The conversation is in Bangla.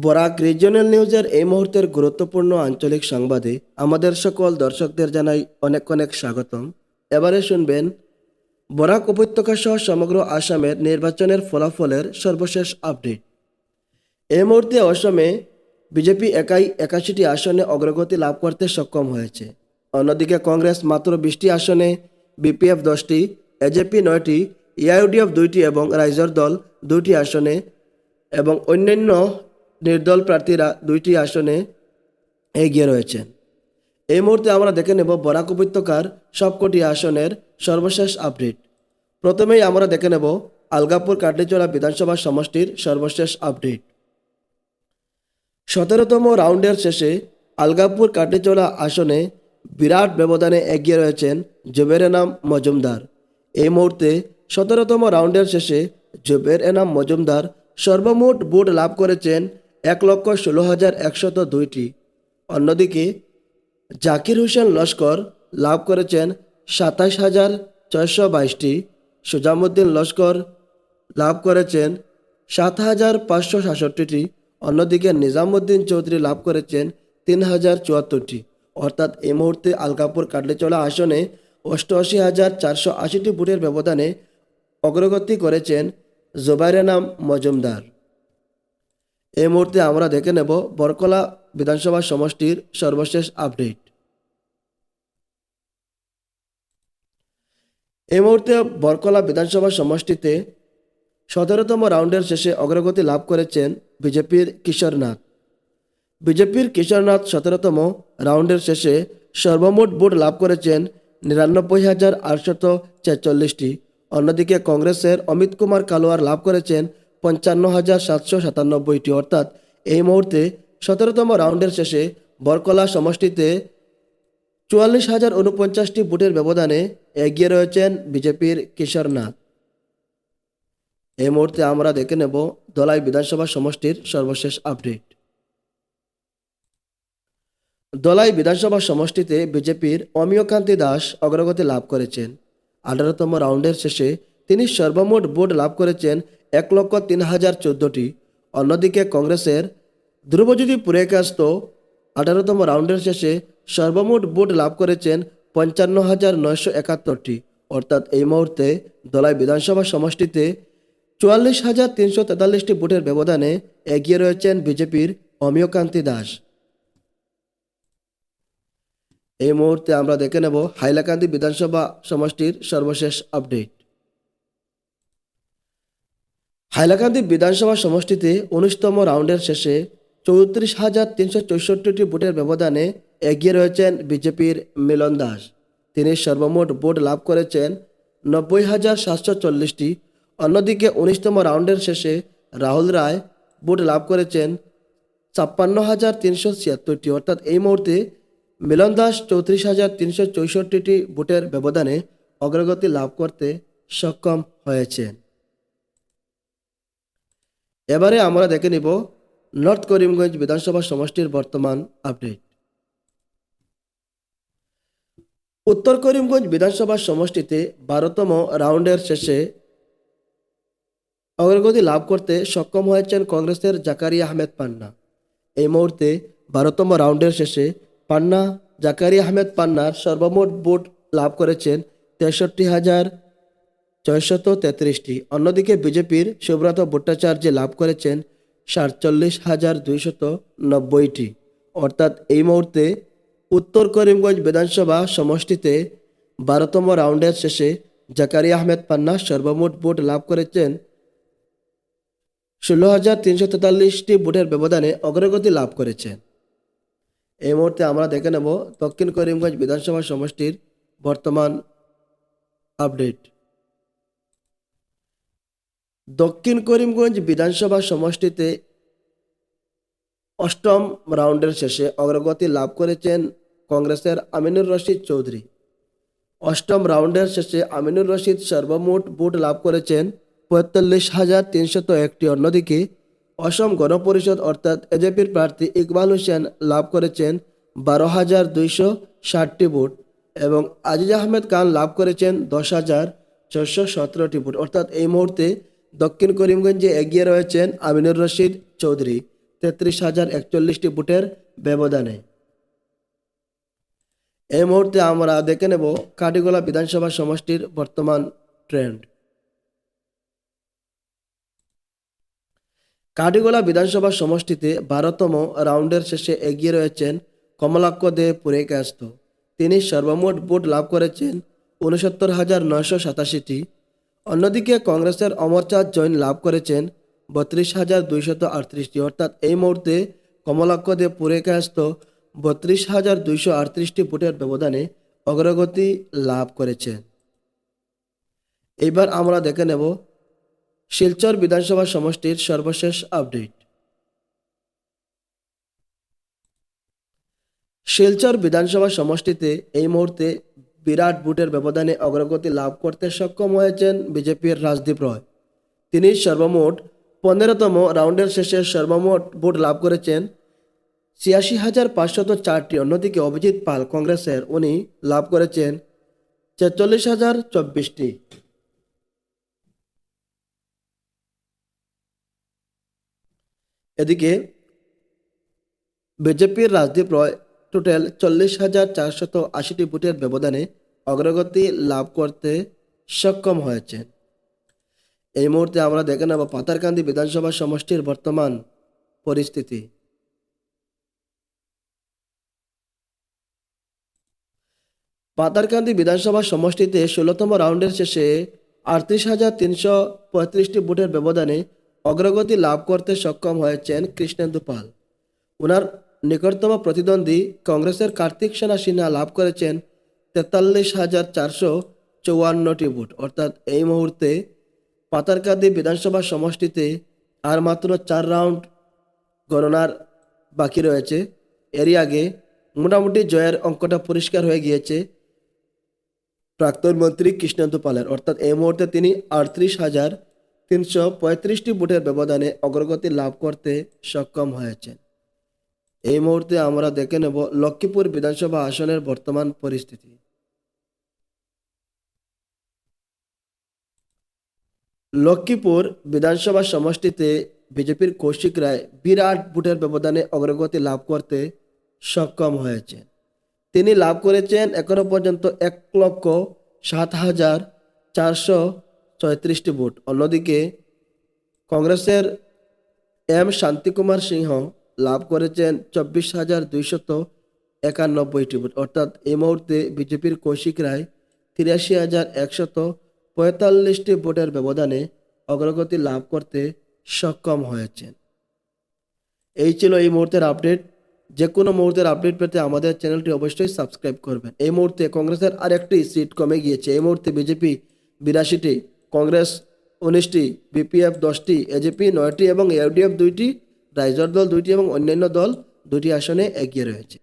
বরাক রিজিওনাল নিউজের এই মুহূর্তের গুরুত্বপূর্ণ আঞ্চলিক সংবাদে আমাদের সকল দর্শকদের জানাই অনেক অনেক স্বাগতম। এবারে শুনবেন বরাক উপত্যকা সহ সমগ্র আসামের নির্বাচনের ফলাফলের সর্বশেষ আপডেট। এই মুহূর্তে অসমে বিজেপি একাই 81টি আসনে অগ্রগতি লাভ করতে সক্ষম হয়েছে। অন্যদিকে কংগ্রেস মাত্র 20টি আসনে, বিপিএফ 10টি, এজেপি 9টি, ইআইইউডিএফ 2টি এবং রাইজর দল 2টি আসনে এবং অন্যান্য নির্দল প্রার্থীরা 2টি আসনে এগিয়ে রয়েছেন। এই মুহূর্তে আমরা দেখে নেব বরাক উপত্যকার সবকটি আসনের সর্বশেষ আপডেট। প্রথমেই আমরা দেখে নেব আলগাপুর কাটলিচড়া বিধানসভা সমষ্টির সর্বশেষ আপডেট। 17তম রাউন্ডের শেষে আলগাপুর কাটলিচড়া আসনে বিরাট ব্যবধানে এগিয়ে রয়েছেন জুবের এনাম মজুমদার। এই মুহূর্তে 17তম রাউন্ডের শেষে জুবের এনাম মজুমদার সর্বমোট ভোট লাভ করেছেন 1,16,102টি। অন্যদিকে জাকির হোসেন লস্কর লাভ করেছেন 27,622টি, সুজামুদ্দিন লস্কর লাভ করেছেন 7,567টি, অন্যদিকে নিজামুদ্দিন চৌধুরী লাভ করেছেন 3,074টি। অর্থাৎ এই মুহূর্তে আলগাপুর কাটলিচড়া আসনে 88,480টি ভোটের ব্যবধানে অগ্রগতি করেছেন জুবের এনাম মজুমদার। এই মুহূর্তে আমরা দেখে নেব বরকলা বিধানসভা সমষ্টির সর্বশেষ আপডেট। এই মুহূর্তে বরকলা বিধানসভা সমষ্টিতে 17তম রাউন্ডের শেষে অগ্রগতি লাভ করেছেন বিজেপির কিশোরনাথ। বিজেপির কিশোরনাথ 17তম রাউন্ডের শেষে সর্বমোট ভোট লাভ করেছেন 99,846টি। অন্যদিকে কংগ্রেসের অমিত কুমার কালোয়ার লাভ করেছেন 55,797টি। অর্থাৎ এই মুহূর্তে 17তম রাউন্ডের শেষে বরকলা সমষ্টিতে 44,049টি ভোটের ব্যবধানে এগিয়ে রয়েছেন বিজেপির কিশোরনাথ। এই মুহূর্তে আমরা দেখে নেব ধলাই বিধানসভা সমষ্টির সর্বশেষ আপডেট। ধলাই বিধানসভা সমষ্টিতে বিজেপির অমিয়কান্তি দাস অগ্রগতি লাভ করেছেন। 18তম রাউন্ডের শেষে তিনি সর্বমোট ভোট লাভ করেছেন 1,03,014টি। অন্যদিকে কংগ্রেসের ধ্রুবজ্যোতি পুরেকাস্ত 18তম রাউন্ডের শেষে সর্বমোট ভোট লাভ করেছেন 55,971টি। অর্থাৎ এই মুহূর্তে ধলাই বিধানসভা সমষ্টিতে 44,343টি ভোটের ব্যবধানে এগিয়ে রয়েছেন বিজেপির অমিয়কান্তি দাস। এই মুহূর্তে আমরা দেখে নেব হাইলাকান্দি বিধানসভা সমষ্টির সর্বশেষ আপডেট। হাইলাকান্দি বিধানসভা সমষ্টিতে 19তম রাউন্ডের শেষে 34,364টি ভোটের ব্যবধানে এগিয়ে রয়েছেন বিজেপির মিলন দাস। তিনি সর্বমোট ভোট লাভ করেছেন 90,740টি। অন্যদিকে 19তম রাউন্ডের শেষে রাহুল রায় ভোট লাভ করেছেন 56,376টি। অর্থাৎ এই মুহূর্তে মিলন দাস 34,364টি ভোটের ব্যবধানে অগ্রগতি লাভ করতে সক্ষম হয়েছেন। এবারে আমরা দেখে নিব নর্থ করিমগঞ্জ বিধানসভা সমষ্টির বর্তমান আপডেট। উত্তর করিমগঞ্জ বিধানসভা সমষ্টিতে 12তম রাউন্ডের শেষে অগ্রগতি লাভ করতে সক্ষম হয়েছেন কংগ্রেসের জাকারিয়া আহমেদ পান্না। এই মুহূর্তে 12তম রাউন্ডের শেষে পান্না জাকারিয়া আহমেদ পান্নার সর্বমোট ভোট লাভ করেছেন 63,633টি। অন্যদিকে বিজেপির সুব্রত ভট্টাচার্য লাভ করেছেন 47,290টি। অর্থাৎ এই মুহূর্তে উত্তর করিমগঞ্জ বিধানসভা সমষ্টিতে 12তম রাউন্ডের শেষে জাকারিয়া আহমেদ পান্না সর্বমোট ভোট লাভ করেছেন 16,343টি ভোটের ব্যবধানে অগ্রগতি লাভ করেছেন। এই মুহূর্তে আমরা দেখে নেব দক্ষিণ করিমগঞ্জ বিধানসভা সমষ্টির বর্তমান আপডেট। দক্ষিণ করিমগঞ্জ বিধানসভা সমষ্টিতে 8ম রাউন্ডের শেষে অগ্রগতি লাভ করেছেন কংগ্রেসের আমিনুর রশিদ চৌধুরী। 8ম রাউন্ডের শেষে আমিনুর রশিদ সর্বমোট ভোট লাভ করেছেন 45,301টি। অন্যদিকে অসম গণপরিষদ অর্থাৎ এজেপির প্রার্থী ইকবাল হোসেন লাভ করেছেন 12,260টি ভোট এবং আজিজ আহমেদ খান লাভ করেছেন 10,417টি ভোট। অর্থাৎ এই মুহূর্তে দক্ষিণ করিমগঞ্জে এগিয়ে রয়েছেন আমিনুর রশিদ চৌধুরী। 33,041টি ভোটের ব্যবধানে। এই মুহূর্তে আমরা দেখে নেব কাটিগোলা বিধানসভা সমষ্টির বর্তমান ট্রেন্ড। কাটিগোলা বিধানসভা সমষ্টিতে 12তম রাউন্ডের শেষে এগিয়ে রয়েছেন কমলাক্ষ দে পুরেকায়স্থ। তিনি সর্বমোট ভোট লাভ করেছেন 69,987টি। অন্যদিকে কংগ্রেসের অমরচাঁদ জৈন লাভ করেছেন 32,238টি। অর্থাৎ এই মুহূর্তে কমলাক্ষ দে পুরেকায়স্থ 32,238টি ভোটের ব্যবধানে অগ্রগতি লাভ করেছেন। এবার আমরা দেখে নেব শিলচর বিধানসভা সমষ্টির সর্বশেষ আপডেট। শিলচর বিধানসভা সমষ্টিতে এই মুহূর্তে বিরাট ভোটের ব্যবধানে অগ্রগতি লাভ করতে সক্ষম হয়েছেন বিজেপির রাজদীপ রয়। তিনি সর্বমোট 15তম রাউন্ডের শেষে সর্বমোট ভোট লাভ করেছেন 86,504টি। অন্যদিকে অভিজিৎ পাল কংগ্রেসের, উনি লাভ করেছেন 43,024টি। এদিকে বিজেপির রাজদীপ রয় টোটাল 40,480টি ভোটের ব্যবধানে অগ্রগতি লাভ করতে সক্ষম হয়েছেন। এই মুহূর্তে আমরা দেখে নেব পাতারকান্দি বিধানসভা সমষ্টির বর্তমান পরিস্থিতি। পাতারকান্দি বিধানসভা সমষ্টিতে 16তম রাউন্ডের শেষে 38,335টি ভোটের ব্যবধানে অগ্রগতি লাভ করতে সক্ষম হয়েছেন কৃষ্ণেন্দু পাল। ওনার নিকটতম প্রতিদ্বন্দ্বী কংগ্রেসের কার্তিক সেনা সিনহা লাভ করেছেন 43,454টি ভোট। অর্থাৎ এই মুহূর্তে পাতারকান্দি বিধানসভা সমষ্টিতে আর মাত্র 4 রাউন্ড গণনার বাকি রয়েছে। এরই আগে মোটামুটি জয়ের অঙ্কটা পরিষ্কার হয়ে গিয়েছে প্রাক্তন মন্ত্রী কৃষ্ণেন্দু পালের। অর্থাৎ এই মুহূর্তে তিনি 38,335টি ভোটের ব্যবধানে অগ্রগতি লাভ করতে সক্ষম হয়েছেন। এই মুহূর্তে আমরা দেখে নেব লক্ষ্মীপুর বিধানসভা আসনের বর্তমান পরিস্থিতি। লক্ষ্মীপুর বিধানসভা সমষ্টিতে বিজেপির কৌশিক রায় বিরাট ভোটের ব্যবধানে অগ্রগতি লাভ করতে সক্ষম হয়েছেন। তিনি লাভ করেছেন এখনো পর্যন্ত 1,07,434টি ভোট। অন্যদিকে কংগ্রেসের এম শান্তিকুমার সিংহ লাভ করেছেন 24,291টি ভোট। অর্থাৎ এই মুহূর্তে বিজেপির কৌশিক রায় 83,145টি ভোটের ব্যবধানে অগ্রগতি লাভ করতে সক্ষম হয়েছেন। এই ছিল এই মুহূর্তের আপডেট। যে কোনো মুহূর্তের আপডেট পেতে আমাদের চ্যানেলটি অবশ্যই সাবস্ক্রাইব করবেন। এই মুহূর্তে কংগ্রেসের আরেকটি সিট কমে গিয়েছে। এই মুহূর্তে বিজেপি 82টি, কংগ্রেস 19টি, বিপিএফ 10টি, এজেপি 9টি এবং ইউডিএফ 2টি, রাইজর দল 2টি এবং অন্যান্য দল 2টি আসনে এগিয়ে রয়েছে।